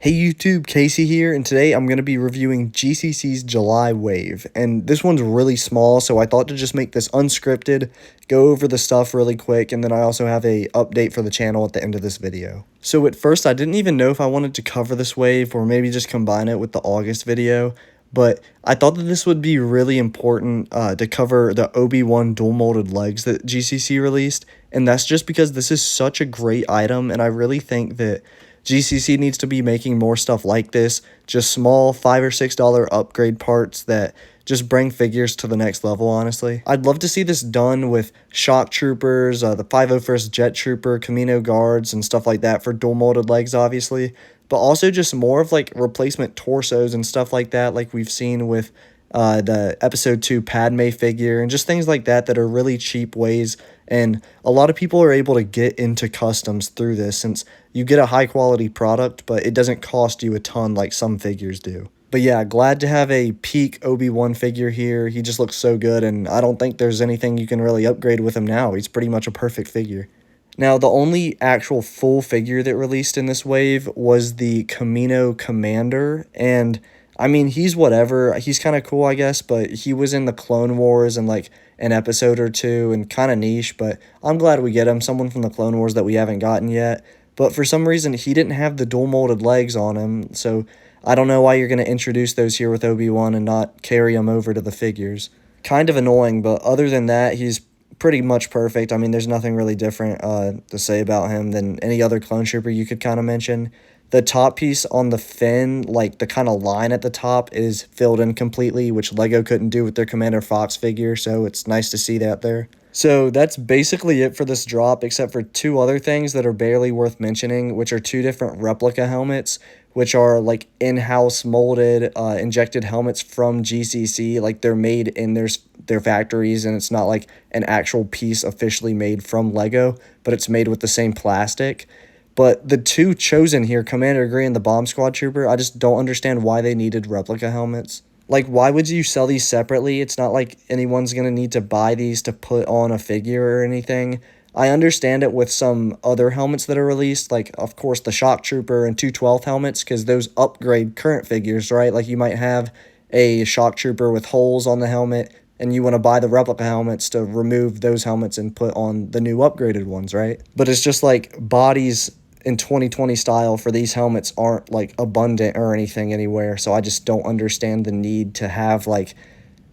Hey YouTube, Casey here, and today I'm going to be reviewing GCC's July Wave. And this one's really small, so I thought to just make this unscripted, go over the stuff really quick, and then I also have a update for the channel at the end of this video. So at first I didn't even know if I wanted to cover this wave or maybe just combine it with the August video, but I thought that this would be really important to cover the Obi-Wan dual molded legs that GCC released, and that's just because this is such a great item, and I really think that GCC needs to be making more stuff like this, just small $5 or $6 upgrade parts that just bring figures to the next level, honestly. I'd love to see this done with Shock Troopers, the 501st Jet Trooper, Camino Guards, and stuff like that for dual molded legs, obviously, but also just more of like replacement torsos and stuff like that, like we've seen with the episode 2 Padme figure and just things like that that are really cheap ways, and a lot of people are able to get into customs through this since you get a high quality product, but it doesn't cost you a ton like some figures do. But yeah, glad to have a peak Obi-Wan figure here. He just looks so good, and I don't think there's anything you can really upgrade with him now. He's pretty much a perfect figure. Now, the only actual full figure that released in this wave was the Kamino Commander, and I mean, he's whatever. He's kind of cool, I guess, but he was in the Clone Wars and like an episode or two and kind of niche, but I'm glad we get him, someone from the Clone Wars that we haven't gotten yet. But for some reason, he didn't have the dual molded legs on him, so I don't know why you're going to introduce those here with Obi-Wan and not carry him over to the figures. Kind of annoying, but other than that, he's pretty much perfect. I mean, there's nothing really different to say about him than any other clone trooper you could kind of mention. The top piece on the fin, like the kind of line at the top, is filled in completely, which LEGO couldn't do with their Commander Fox figure, so it's nice to see that there. So that's basically it for this drop, except for two other things that are barely worth mentioning, which are two different replica helmets, which are like in-house molded, injected helmets from GCC. Like they're made in their factories, and it's not like an actual piece officially made from LEGO, but it's made with the same plastic. But the two chosen here, Commander Gree and the Bomb Squad Trooper, I just don't understand why they needed replica helmets. Like, why would you sell these separately? It's not like anyone's going to need to buy these to put on a figure or anything. I understand it with some other helmets that are released, like, of course, the Shock Trooper and 212 helmets, because those upgrade current figures, right? Like, you might have a Shock Trooper with holes on the helmet, and you want to buy the replica helmets to remove those helmets and put on the new upgraded ones, right? But it's just like bodies in 2020 style for these helmets aren't like abundant or anything anywhere, so I just don't understand the need to have like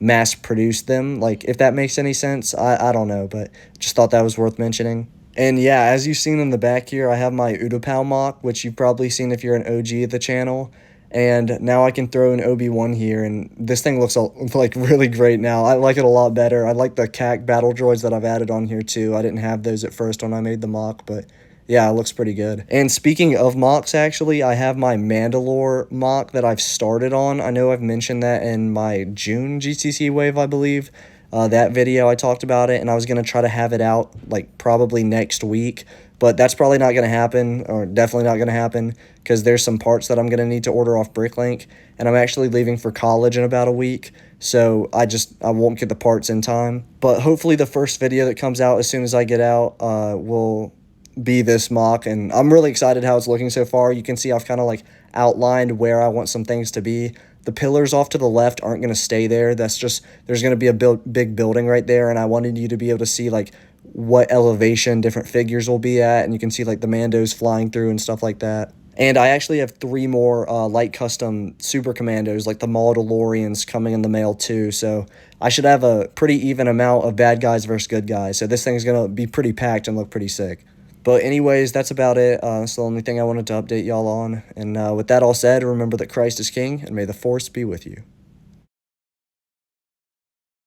mass produce them, like if that makes any sense. I don't know, but just thought that was worth mentioning. And yeah, as you've seen in the back here, I have my Utapau mock, which you've probably seen if you're an OG of the channel, and now I can throw an Obi-Wan here, and this thing looks like really great now. I like it a lot better. I like the CAC battle droids that I've added on here too. I didn't have those at first when I made the mock, but yeah, it looks pretty good. And speaking of mocks, actually, I have my Mandalore mock that I've started on. I know I've mentioned that in my June GCC wave, I believe. That video, I talked about it, and I was going to try to have it out, like, probably next week. But that's probably not going to happen, or definitely not going to happen, because there's some parts that I'm going to need to order off Bricklink, and I'm actually leaving for college in about a week, so I won't get the parts in time. But hopefully the first video that comes out as soon as I get out will be this mock, and I'm really excited how it's looking so far. You can see I've kind of like outlined where I want some things to be. The pillars off to the left aren't going to stay there. That's just, there's going to be a big building right there, and I wanted you to be able to see like what elevation different figures will be at, and you can see like the Mandos flying through and stuff like that. And I actually have 3 more light custom Super Commandos, like the Mandalorians, coming in the mail too, so I should have a pretty even amount of bad guys versus good guys, so this thing's going to be pretty packed and look pretty sick. But anyways, that's about it. That's the only thing I wanted to update y'all on. And with that all said, remember that Christ is King, and may the Force be with you.